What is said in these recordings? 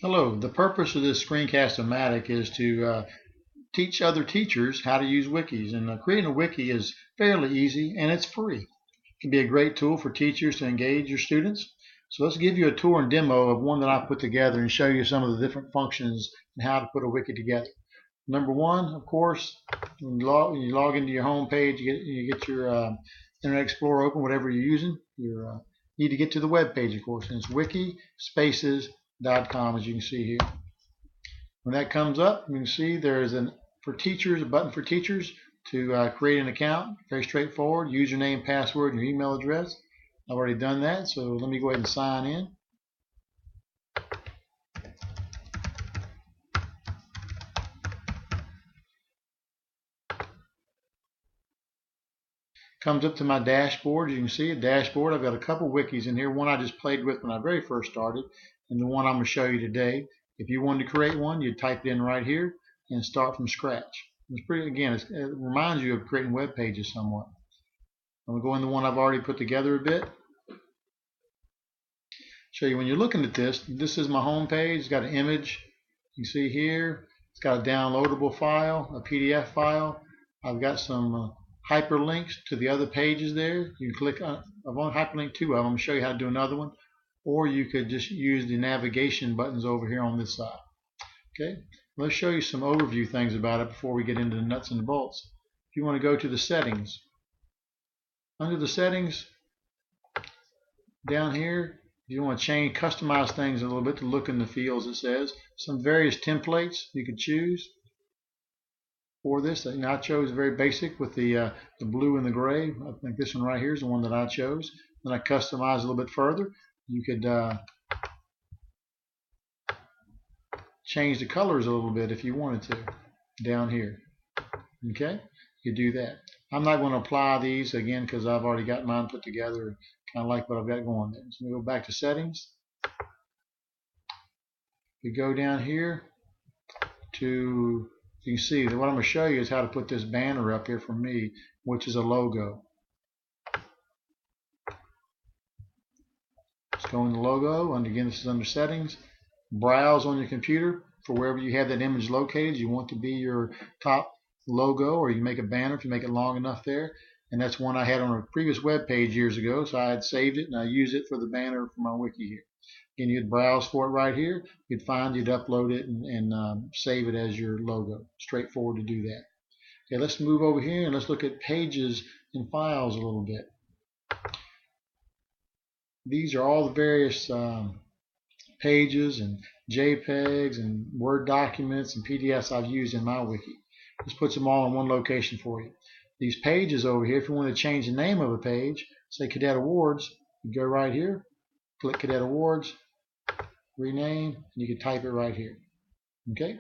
Hello, the purpose of this screencast-o-matic is to teach other teachers how to use wikis. And creating a wiki is fairly easy and it's free. It can be a great tool for teachers to engage your students. So let's give you a tour and demo of one that I put together and show you some of the different functions and how to put a wiki together. Number one, of course, when you log into your home page, you get your Internet Explorer open, whatever you're using. You need to get to the web page, of course, and it's wikispaces.com, as you can see here. When that comes up, you can see there's a button for teachers to create an account. Very straightforward. Username, password, and your email address. I've already done that, so let me go ahead and sign in. Comes up to my dashboard. You can see a dashboard. I've got a couple wikis in here. One I just played with when I very first started, and the one I'm going to show you today. If you wanted to create one, you'd type it in right here and start from scratch. It's pretty, again, it reminds you of creating web pages somewhat. I'm going to go in the one I've already put together a bit. Show you when you're looking at this. This is my home page. It's got an image. You can see here. It's got a downloadable file, a PDF file. I've got some hyperlinks to the other pages there. You can click on. I've only hyperlinked two of them. I'm going to show you how to do another one. Or you could just use the navigation buttons over here on this side. Okay, let's show you some overview things about it before we get into the nuts and the bolts. If you want to go to the settings, under the settings down here, if you want to customize things a little bit to look in the fields, it says some various templates you could choose for this. I chose very basic with the blue and the gray. I think this one right here is the one that I chose. Then I customized a little bit further. You could change the colors a little bit if you wanted to down here. Okay, you could do that. I'm not going to apply these again because I've already got mine put together. Kind of like what I've got going there. So we go back to settings. We go down here to, you can see that what I'm going to show you is how to put this banner up here for me, which is a logo. Let's go in the logo, and again this is under settings. Browse on your computer for wherever you have that image located. You want to be your top logo, or you make a banner if you make it long enough there. And that's one I had on a previous web page years ago, so I had saved it and I used it for the banner for my wiki here. Again, you'd browse for it right here. You'd upload it and save it as your logo. Straightforward to do that. Okay, let's move over here and let's look at pages and files a little bit. These are all the various pages and JPEGs and Word documents and PDFs I've used in my wiki. This puts them all in one location for you. These pages over here, if you want to change the name of a page, say Cadet Awards, you go right here, click Cadet Awards, rename, and you can type it right here. Okay?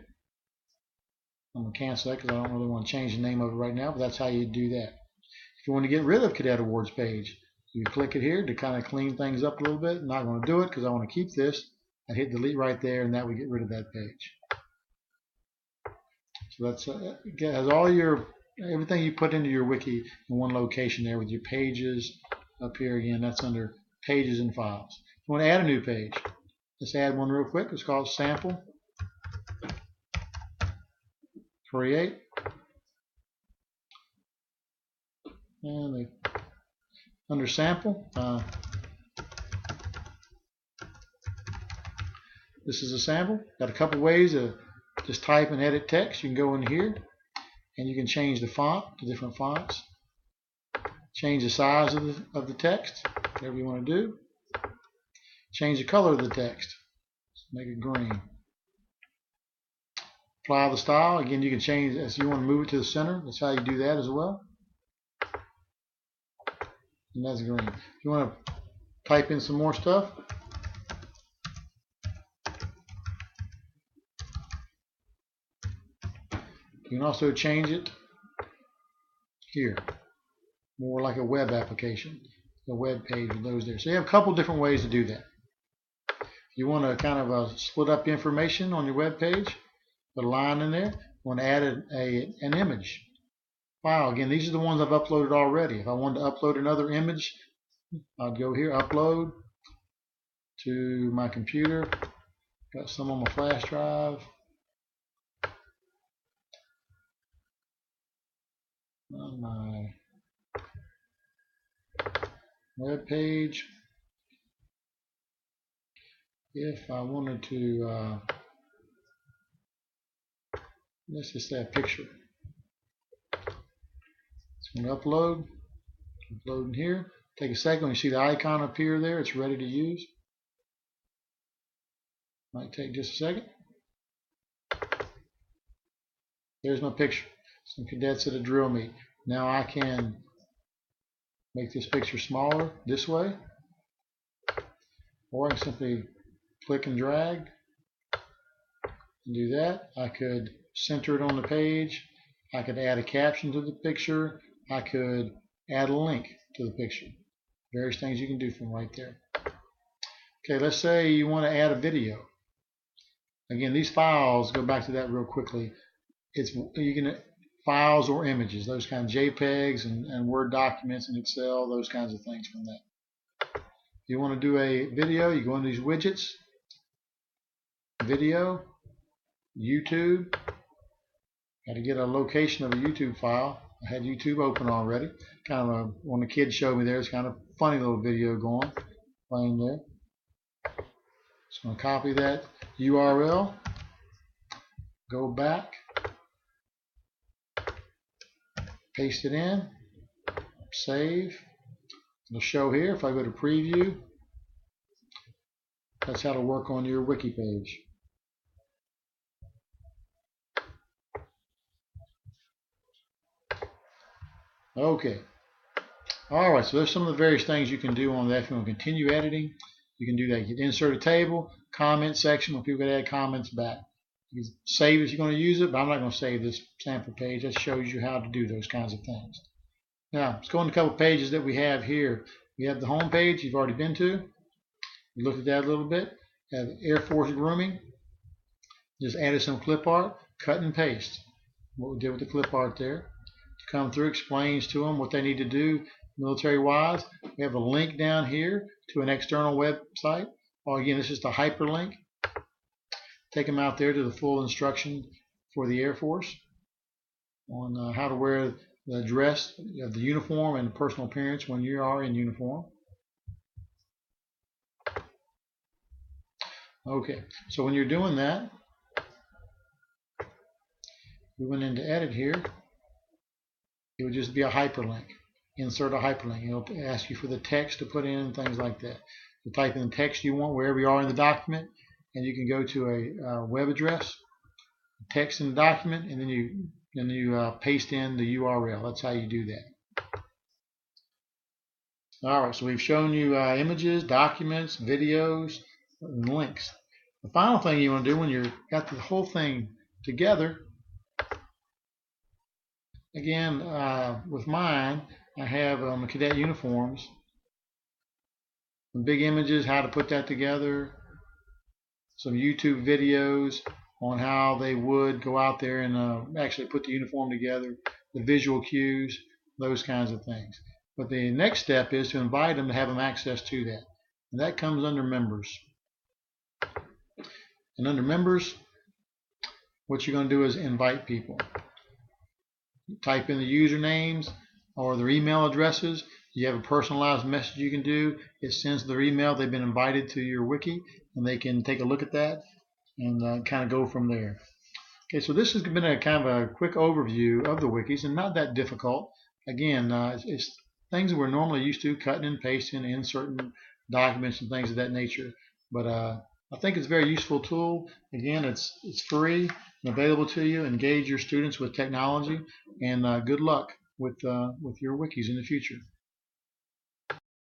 I'm going to cancel that because I don't really want to change the name of it right now, but that's how you do that. If you want to get rid of Cadet Awards page, you click it here to kind of clean things up a little bit. I'm not going to do it because I want to keep this. I hit delete right there, and that would get rid of that page. So that's it has all your everything you put into your wiki in one location there with your pages up here. Again, that's under pages and files. If you want to add a new page, let's add one real quick. It's called sample. Create. And under sample, this is a sample. Got a couple ways to just type and edit text. You can go in here and you can change the font to different fonts. Change the size of the text, whatever you want to do. Change the color of the text. Make it green. Apply the style. Again, you can change as you want to move it to the center. That's how you do that as well. And that's green. If you want to type in some more stuff, you can also change it here, more like a web application, a web page with those there. So you have a couple different ways to do that. If you want to kind of split up information on your web page, put a line in there. You want to add an image file. Again, these are the ones I've uploaded already. If I wanted to upload another image, I'd go here, upload to my computer, Got some on my flash drive. On my web page. If I wanted to, let's just say a picture. It's going to upload. Uploading here. Take a second. When you see the icon appear there, it's ready to use. Might take just a second. There's my picture. Some cadets at a drill meet. Now I can make this picture smaller this way, or I can simply click and drag and do that. I could center it on the page. I could add a caption to the picture. I could add a link to the picture. Various things you can do from right there. Okay, let's say you want to add a video. Again, these files, go back to that real quickly. You can files or images, those kind of JPEGs and Word documents and Excel, those kinds of things from that. If you want to do a video, you go into these widgets, video, YouTube. Got to get a location of a YouTube file. I had YouTube open already. Kind of when the kids showed me there, it's kind of a funny little video going, playing there. Just going to copy that URL, go back, paste it in, save. It'll show here. If I go to preview, that's how to work on your wiki page. Okay. Alright, so there's some of the various things you can do on that. If you want to continue editing, you can do that. You can insert a table, comment section, when people can add comments back. You can save if you're going to use it, but I'm not going to save this sample page. That shows you how to do those kinds of things. Now, let's go into a couple pages that we have here. We have the home page you've already been to. We looked at that a little bit. We have Air Force grooming. Just added some clip art, cut and paste. What we did with the clip art there. Come through, explains to them what they need to do military-wise. We have a link down here to an external website. Well, again, this is the hyperlink. Take them out there to the full instruction for the Air Force on how to wear the dress, the uniform, and personal appearance when you are in uniform. Okay, so when you're doing that, we went into edit here. It would just be a hyperlink. Insert a hyperlink. It'll ask you for the text to put in and things like that. You type in the text you want wherever you are in the document, and you can go to a web address, text in the document, and then you paste in the URL. That's how you do that. Alright, so we've shown you images, documents, videos, and links. The final thing you want to do when you've got the whole thing together, again, with mine, I have the cadet uniforms, some big images, how to put that together, some YouTube videos on how they would go out there and actually put the uniform together, the visual cues, those kinds of things. But the next step is to invite them to have them access to that. And that comes under members. And under members, what you're going to do is invite people. Type in the usernames or their email addresses. You have a personalized message you can do. It sends their email. They've been invited to your wiki, and they can take a look at that and kind of go from there. Okay, so this has been a kind of a quick overview of the wikis, and not that difficult. Again, it's things that we're normally used to, cutting and pasting, inserting documents and things of that nature. But I think it's a very useful tool. Again, it's free and available to you. Engage your students with technology, and good luck with your wikis in the future.